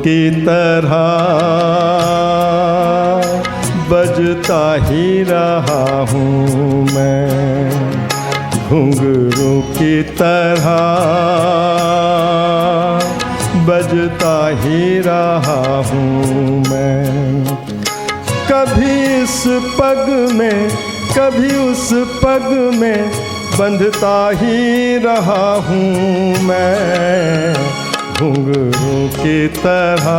की तरह बजता ही रहा हूँ मैं, घुंघरू की तरह बजता ही रहा हूँ मैं। कभी इस पग में कभी उस पग में बंधता ही रहा हूँ मैं, घुंघरू की तरह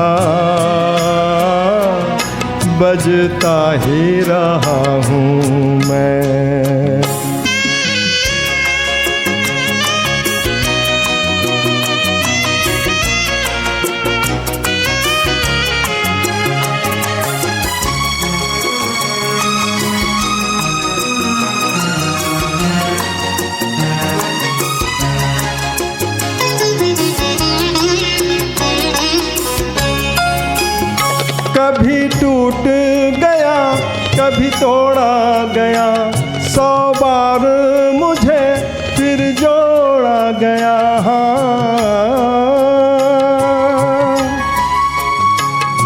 बजता ही रहा हूँ मैं। कभी टूट गया कभी तोड़ा गया, 100 बार मुझे फिर जोड़ा गया।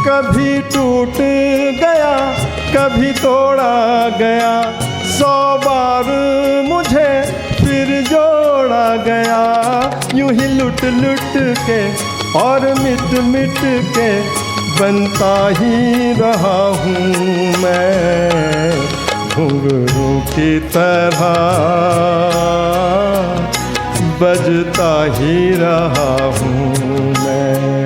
कभी टूट गया कभी तोड़ा गया, 100 बार मुझे फिर जोड़ा गया। यूं ही लुट लुट के और मिट मिट के बनता ही रहा हूँ मैं, घुंघरू की तरह बजता ही रहा हूँ मैं।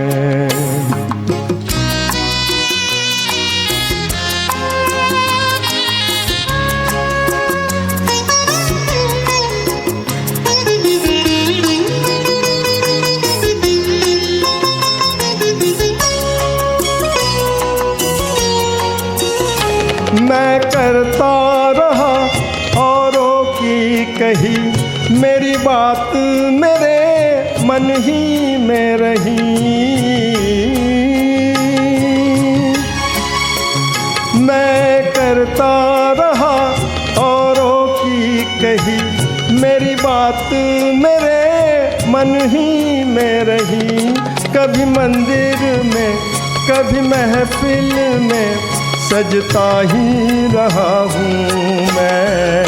मैं करता रहा औरों की कही, मेरी बात मेरे मन ही में रही। मैं करता रहा औरों की कही, मेरी बात मेरे मन ही में रही। कभी मंदिर में कभी महफिल में सजता ही रहा हूँ मैं,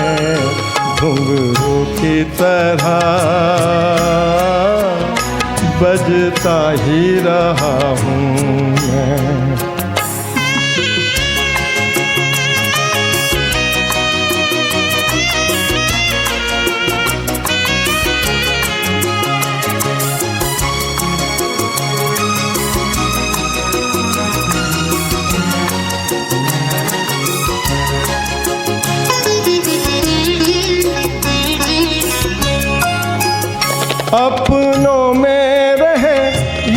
घुंघरू की तरह बजता ही रहा हूँ मैं। अपनों में रहे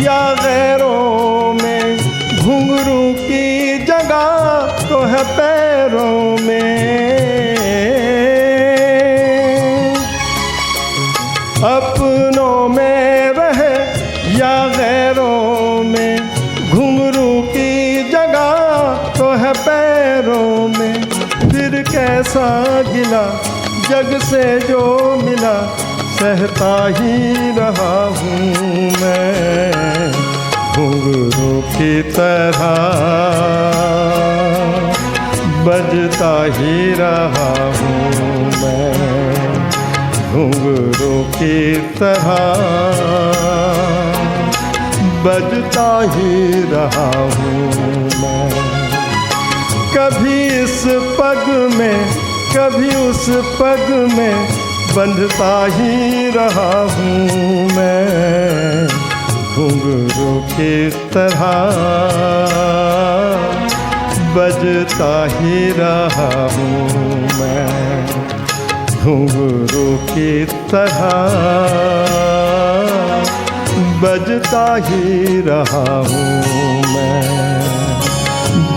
या गैरों में, घुंघरू की जगह तो है पैरों में। अपनों में रहे या गैरों में, घुंघरू की जगह तो है पैरों में। फिर कैसा गिला जग से जो मिला, सहता ही रहा हूँ मैं, घुंघरू की तरह बजता ही रहा हूँ मैं, घुंघरू की तरह बजता ही रहा हूँ मैं। कभी इस पग में कभी उस पग में बंधता ही रहा हूँ मैं, घुंघरू की तरह बजता ही रहा हूँ मैं, घुंघरू की तरह बजता ही रहा हूँ मैं,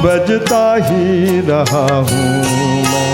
बजता ही रहा हूँ मैं।